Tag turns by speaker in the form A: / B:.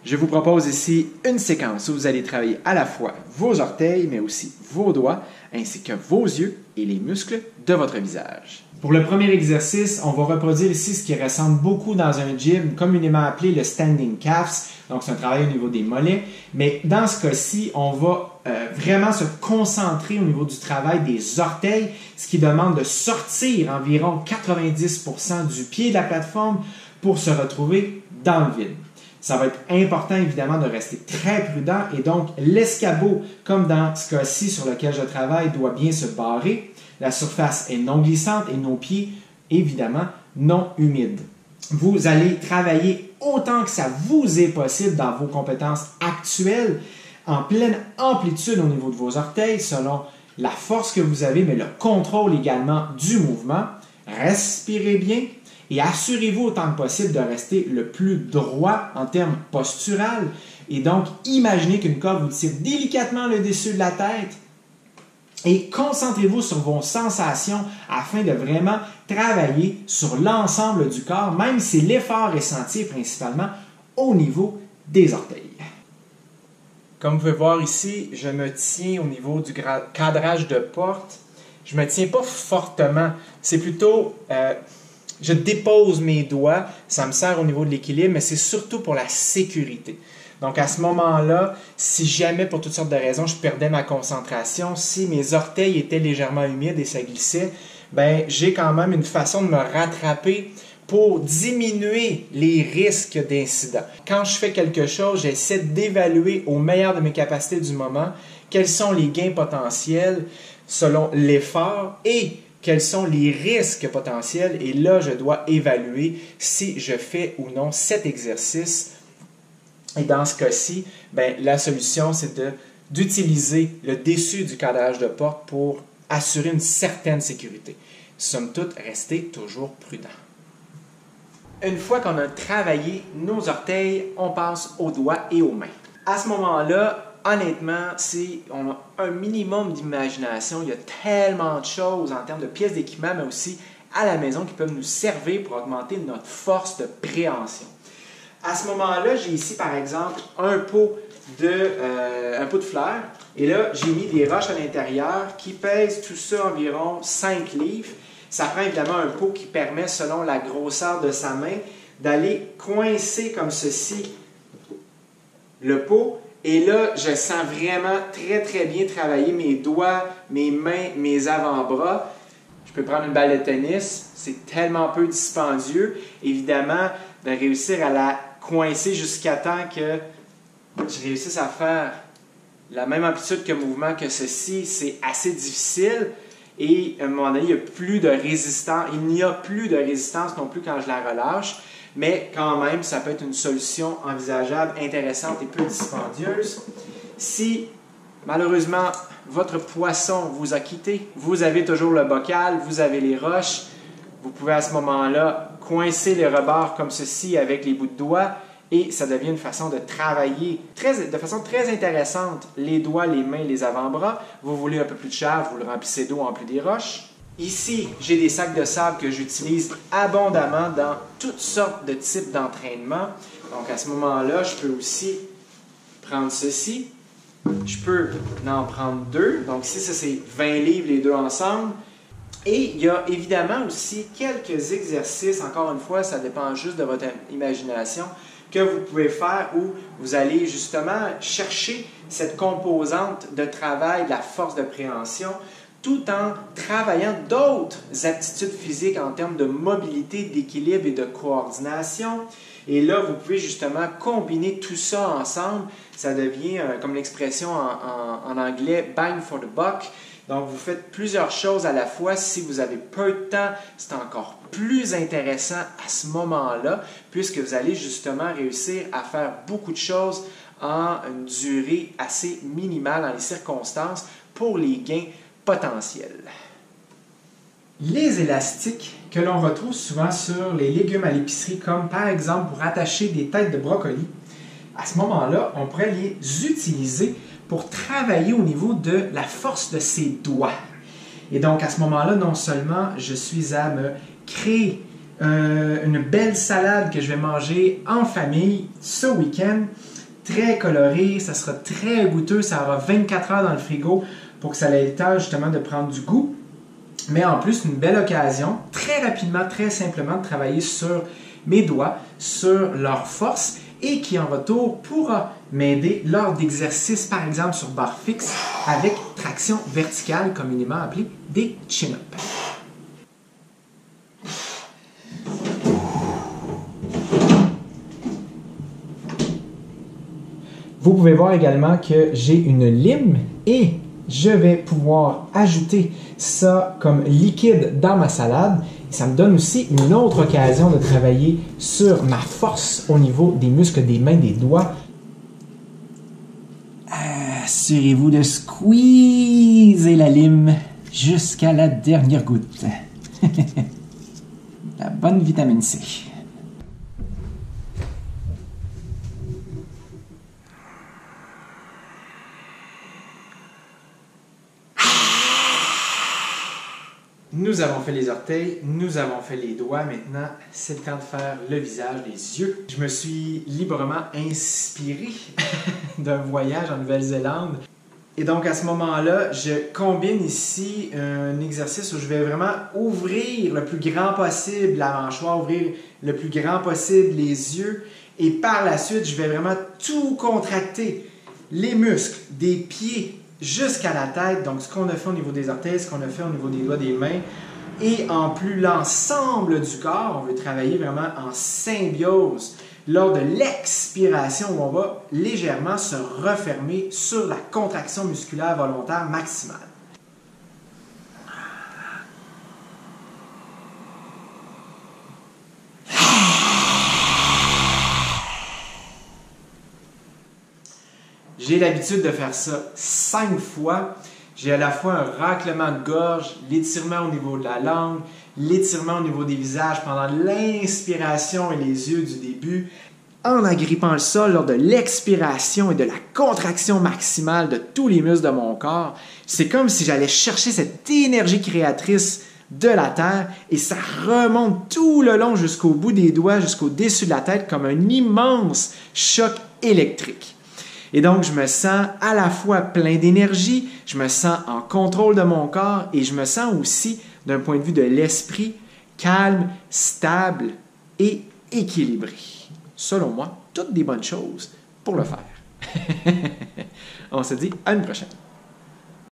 A: Je vous propose ici une séquence où vous allez travailler à la fois vos orteils, mais aussi vos doigts, ainsi que vos yeux et les muscles de votre visage. Pour le premier exercice, on va reproduire ici ce qui ressemble beaucoup dans un gym, communément appelé le standing calves. Donc, c'est un travail au niveau des mollets. Mais dans ce cas-ci, on va vraiment se concentrer au niveau du travail des orteils, ce qui demande de sortir environ 90% du pied de la plateforme pour se retrouver dans le vide. Ça va être important, évidemment, de rester très prudent et donc l'escabeau, comme dans ce cas-ci sur lequel je travaille, doit bien se barrer. La surface est non glissante et nos pieds, évidemment, non humides. Vous allez travailler autant que ça vous est possible dans vos compétences actuelles, en pleine amplitude au niveau de vos orteils, selon la force que vous avez, mais le contrôle également du mouvement. Respirez bien. Et assurez-vous autant que possible de rester le plus droit en termes postural. Et donc, imaginez qu'une corde vous tire délicatement le dessus de la tête. Et concentrez-vous sur vos sensations afin de vraiment travailler sur l'ensemble du corps, même si l'effort est senti principalement au niveau des orteils. Comme vous pouvez voir ici, je me tiens au niveau du cadrage de porte. Je ne me tiens pas fortement. C'est plutôt... je dépose mes doigts, ça me sert au niveau de l'équilibre, mais c'est surtout pour la sécurité. Donc à ce moment-là, si jamais pour toutes sortes de raisons je perdais ma concentration, si mes orteils étaient légèrement humides et ça glissait, ben j'ai quand même une façon de me rattraper pour diminuer les risques d'incident. Quand je fais quelque chose, j'essaie d'évaluer au meilleur de mes capacités du moment quels sont les gains potentiels selon l'effort et quels sont les risques potentiels et là, je dois évaluer si je fais ou non cet exercice. Et dans ce cas-ci, ben, la solution, c'est d'utiliser le dessus du cadrage de porte pour assurer une certaine sécurité. Somme toute, restez toujours prudent. Une fois qu'on a travaillé nos orteils, on passe aux doigts et aux mains. À ce moment-là, honnêtement, si on a un minimum d'imagination, il y a tellement de choses en termes de pièces d'équipement, mais aussi à la maison qui peuvent nous servir pour augmenter notre force de préhension. À ce moment-là, j'ai ici, par exemple, un pot de fleurs. Et là, j'ai mis des roches à l'intérieur qui pèsent tout ça environ 5 livres. Ça prend évidemment un pot qui permet, selon la grosseur de sa main, d'aller coincer comme ceci le pot. Et là, je sens vraiment très, très bien travailler mes doigts, mes mains, mes avant-bras. Je peux prendre une balle de tennis. C'est tellement peu dispendieux. Évidemment, de réussir à la coincer jusqu'à temps que je réussisse à faire la même amplitude que mouvement que ceci, c'est assez difficile. Et à un moment donné, il n'y a plus de résistance. Il n'y a plus de résistance non plus quand je la relâche. Mais quand même, ça peut être une solution envisageable, intéressante et peu dispendieuse. Si, malheureusement, votre poisson vous a quitté, vous avez toujours le bocal, vous avez les roches, vous pouvez à ce moment-là coincer les rebords comme ceci avec les bouts de doigts et ça devient une façon de travailler de façon très intéressante les doigts, les mains, les avant-bras. Vous voulez un peu plus de chair, vous le remplissez d'eau en plus des roches. Ici, j'ai des sacs de sable que j'utilise abondamment dans toutes sortes de types d'entraînement. Donc, à ce moment-là, je peux aussi prendre ceci. Je peux en prendre 2. Donc, ici, ça, c'est 20 livres les deux ensemble. Et il y a évidemment aussi quelques exercices, encore une fois, ça dépend juste de votre imagination, que vous pouvez faire où vous allez justement chercher cette composante de travail de la force de préhension, tout en travaillant d'autres aptitudes physiques en termes de mobilité, d'équilibre et de coordination. Et là, vous pouvez justement combiner tout ça ensemble. Ça devient, comme l'expression en anglais, bang for the buck. Donc, vous faites plusieurs choses à la fois. Si vous avez peu de temps, c'est encore plus intéressant à ce moment-là, puisque vous allez justement réussir à faire beaucoup de choses en une durée assez minimale dans les circonstances pour les gains potentiel. Les élastiques que l'on retrouve souvent sur les légumes à l'épicerie, comme par exemple pour attacher des têtes de brocoli, à ce moment-là, on pourrait les utiliser pour travailler au niveau de la force de ses doigts. Et donc, à ce moment-là, non seulement je suis à me créer une belle salade que je vais manger en famille ce week-end. Très coloré, ça sera très goûteux, ça aura 24 heures dans le frigo pour que ça ait le temps justement de prendre du goût. Mais en plus, une belle occasion, très rapidement, très simplement, de travailler sur mes doigts, sur leur force et qui en retour pourra m'aider lors d'exercices, par exemple sur barre fixe, avec traction verticale, communément appelée des chin-ups. Vous pouvez voir également que j'ai une lime et je vais pouvoir ajouter ça comme liquide dans ma salade. Ça me donne aussi une autre occasion de travailler sur ma force au niveau des muscles des mains, des doigts. Assurez-vous de squeezer la lime jusqu'à la dernière goutte. La bonne vitamine C. Nous avons fait les orteils, nous avons fait les doigts. Maintenant, c'est le temps de faire le visage, les yeux. Je me suis librement inspiré d'un voyage en Nouvelle-Zélande. Et donc, à ce moment-là, je combine ici un exercice où je vais vraiment ouvrir le plus grand possible la mâchoire, ouvrir le plus grand possible les yeux. Et par la suite, je vais vraiment tout contracter. Les muscles des pieds jusqu'à la tête, donc ce qu'on a fait au niveau des orteils, ce qu'on a fait au niveau des doigts des mains, et en plus l'ensemble du corps, on veut travailler vraiment en symbiose lors de l'expiration où on va légèrement se refermer sur la contraction musculaire volontaire maximale. J'ai l'habitude de faire ça 5 fois. J'ai à la fois un raclement de gorge, l'étirement au niveau de la langue, l'étirement au niveau des visages pendant l'inspiration et les yeux du début, en agrippant le sol lors de l'expiration et de la contraction maximale de tous les muscles de mon corps. C'est comme si j'allais chercher cette énergie créatrice de la terre et ça remonte tout le long jusqu'au bout des doigts, jusqu'au dessus de la tête comme un immense choc électrique. Et donc, je me sens à la fois plein d'énergie, je me sens en contrôle de mon corps et je me sens aussi, d'un point de vue de l'esprit, calme, stable et équilibré. Selon moi, toutes des bonnes choses pour le faire. On se dit à une prochaine.